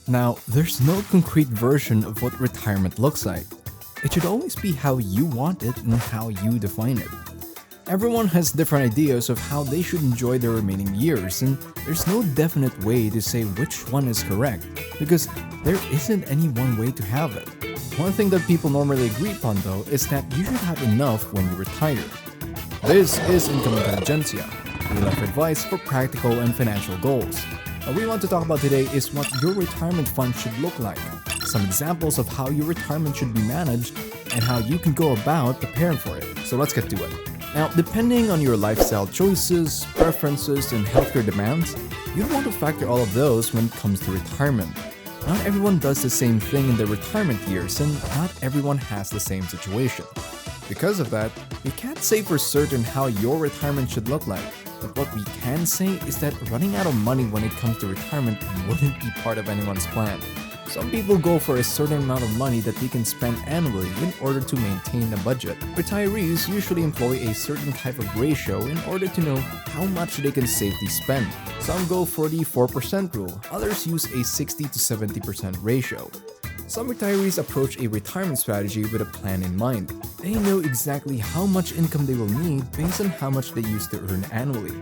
Now, there's no concrete version of what retirement looks like. It should always be how you want it and how you define it. Everyone has different ideas of how they should enjoy their remaining years, and there's no definite way to say which one is correct, because there isn't any one way to have it. One thing that people normally agree upon though is that you should have enough when you retire. This is Intelligentsia, real-life advice for practical and financial goals. What we want to talk about today is what your retirement fund should look like, some examples of how your retirement should be managed, and how you can go about preparing for it. So let's get to it. Now, depending on your lifestyle choices, preferences, and healthcare demands, you'd want to factor all of those when it comes to retirement. Not everyone does the same thing in their retirement years, and not everyone has the same situation. Because of that, we can't say for certain how your retirement should look like, but what we can say is that running out of money when it comes to retirement wouldn't be part of anyone's plan. Some people go for a certain amount of money that they can spend annually in order to maintain a budget. Retirees usually employ a certain type of ratio in order to know how much they can safely spend. Some go for the 4% rule, others use a 60 to 70% ratio. Some retirees approach a retirement strategy with a plan in mind. They know exactly how much income they will need based on how much they used to earn annually.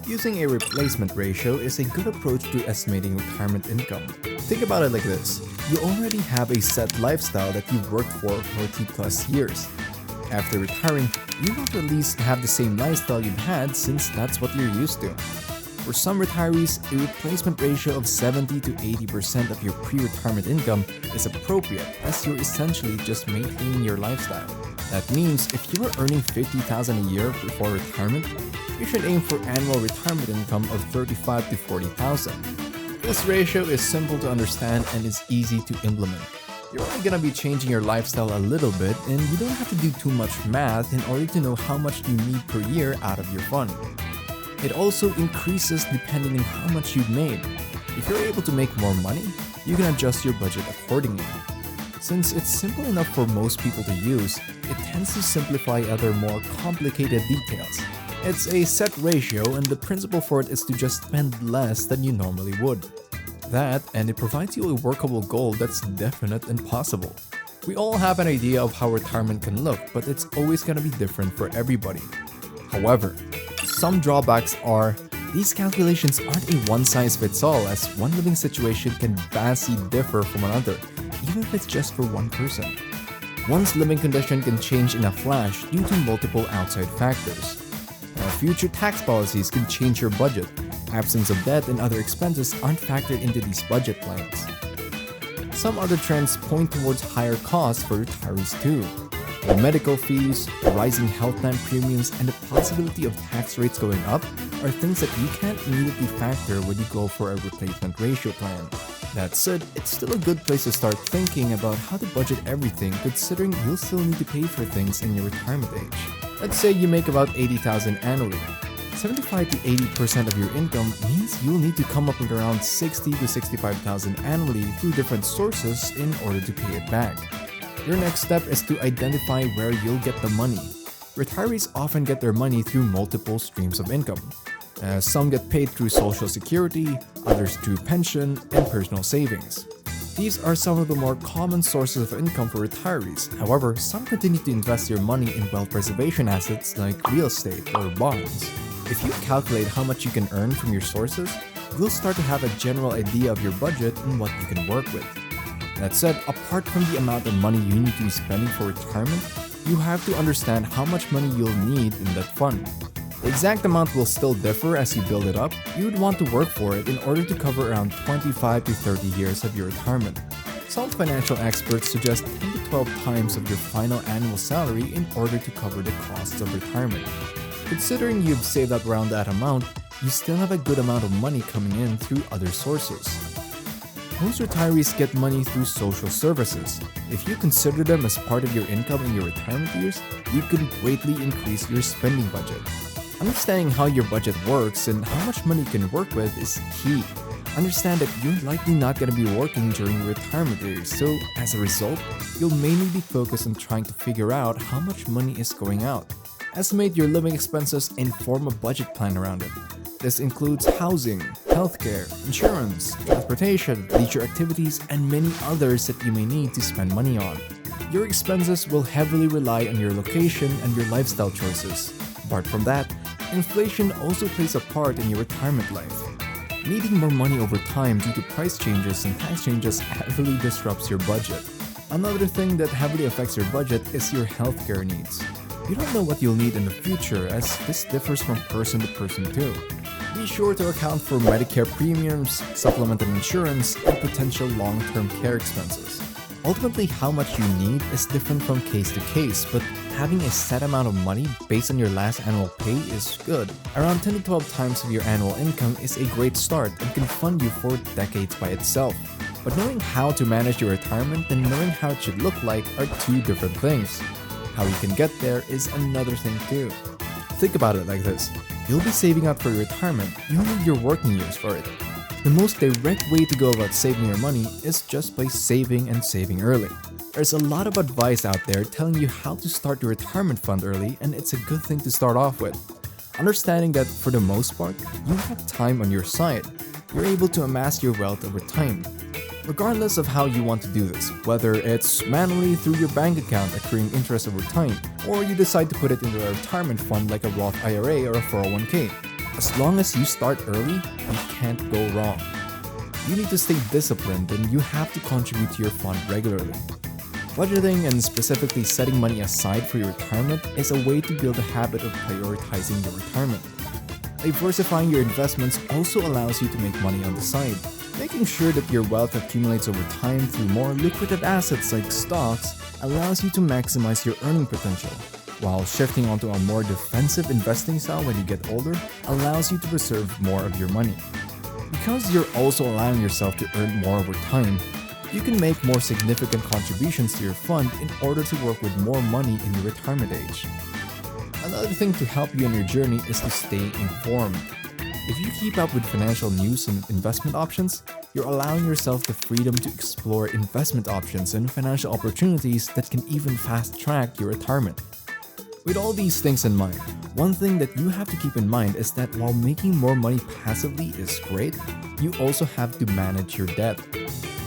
Using a replacement ratio is a good approach to estimating retirement income. Think about it like this. You already have a set lifestyle that you've worked for 40 plus years. After retiring, you want to at least have the same lifestyle you've had since that's what you're used to. For some retirees, a replacement ratio of 70 to 80% of your pre-retirement income is appropriate as you're essentially just maintaining your lifestyle. That means if you are earning $50,000 a year before retirement, you should aim for annual retirement income of $35,000 to $40,000. This ratio is simple to understand and is easy to implement. You're only going to be changing your lifestyle a little bit, and you don't have to do too much math in order to know how much you need per year out of your fund. It also increases depending on how much you've made. If you're able to make more money, you can adjust your budget accordingly. Since it's simple enough for most people to use, it tends to simplify other more complicated details. It's a set ratio, and the principle for it is to just spend less than you normally would. That, and it provides you a workable goal that's definite and possible. We all have an idea of how retirement can look, but it's always going to be different for everybody. However, some drawbacks are these calculations aren't a one-size-fits-all, as one living situation can vastly differ from another, even if it's just for one person. One's living condition can change in a flash due to multiple outside factors. Future tax policies can change your budget. Absence of debt and other expenses aren't factored into these budget plans. Some other trends point towards higher costs for retirees too. While medical fees, rising health plan premiums, and the possibility of tax rates going up are things that you can't immediately factor when you go for a replacement ratio plan. That said, it's still a good place to start thinking about how to budget everything, considering you'll still need to pay for things in your retirement age. Let's say you make about $80,000 annually. 75 to 80% of your income means you'll need to come up with around $60,000 to $65,000 annually through different sources in order to pay it back. Your next step is to identify where you'll get the money. Retirees often get their money through multiple streams of income. Some get paid through Social Security, others through pension, and personal savings. These are some of the more common sources of income for retirees. However, some continue to invest their money in wealth preservation assets like real estate or bonds. If you calculate how much you can earn from your sources, you'll start to have a general idea of your budget and what you can work with. That said, apart from the amount of money you need to be spending for retirement, you have to understand how much money you'll need in that fund. The exact amount will still differ as you build it up. You would want to work for it in order to cover around 25 to 30 years of your retirement. Some financial experts suggest 10 to 12 times of your final annual salary in order to cover the costs of retirement. Considering you've saved up around that amount, you still have a good amount of money coming in through other sources. Most retirees get money through social services. If you consider them as part of your income in your retirement years, you can greatly increase your spending budget. Understanding how your budget works and how much money you can work with is key. Understand that you're likely not going to be working during your retirement years, so as a result, you'll mainly be focused on trying to figure out how much money is going out. Estimate your living expenses and form a budget plan around it. This includes housing, healthcare, insurance, transportation, leisure activities, and many others that you may need to spend money on. Your expenses will heavily rely on your location and your lifestyle choices. Apart from that, inflation also plays a part in your retirement life. Needing more money over time due to price changes and tax changes heavily disrupts your budget. Another thing that heavily affects your budget is your healthcare needs. You don't know what you'll need in the future, as this differs from person to person too. Be sure to account for Medicare premiums, supplemental insurance, and potential long-term care expenses. Ultimately, how much you need is different from case to case, but having a set amount of money based on your last annual pay is good. Around 10 to 12 times of your annual income is a great start and can fund you for decades by itself. But knowing how to manage your retirement and knowing how it should look like are two different things. How you can get there is another thing too. Think about it like this. You'll be saving up for your retirement, you'll need your working years for it. The most direct way to go about saving your money is just by saving and saving early. There's a lot of advice out there telling you how to start your retirement fund early, and it's a good thing to start off with. Understanding that for the most part, you have time on your side. You're able to amass your wealth over time. Regardless of how you want to do this, whether it's manually through your bank account accruing interest over time, or you decide to put it into a retirement fund like a Roth IRA or a 401k. As long as you start early, you can't go wrong. You need to stay disciplined and you have to contribute to your fund regularly. Budgeting and specifically setting money aside for your retirement is a way to build a habit of prioritizing your retirement. Diversifying your investments also allows you to make money on the side. Making sure that your wealth accumulates over time through more lucrative assets like stocks allows you to maximize your earning potential, while shifting onto a more defensive investing style when you get older allows you to preserve more of your money. Because you're also allowing yourself to earn more over time, you can make more significant contributions to your fund in order to work with more money in your retirement age. Another thing to help you in your journey is to stay informed. If you keep up with financial news and investment options, you're allowing yourself the freedom to explore investment options and financial opportunities that can even fast-track your retirement. With all these things in mind, one thing that you have to keep in mind is that while making more money passively is great, you also have to manage your debt.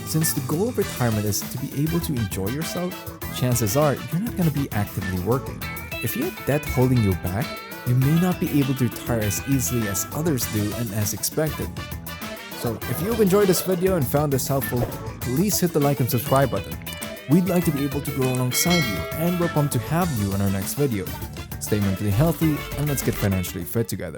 Since the goal of retirement is to be able to enjoy yourself, chances are you're not going to be actively working. If you have debt holding you back, you may not be able to retire as easily as others do and as expected. So if you've enjoyed this video and found this helpful, please hit the like and subscribe button. We'd like to be able to grow alongside you, and we're pumped to have you in our next video. Stay mentally healthy and let's get financially fit together.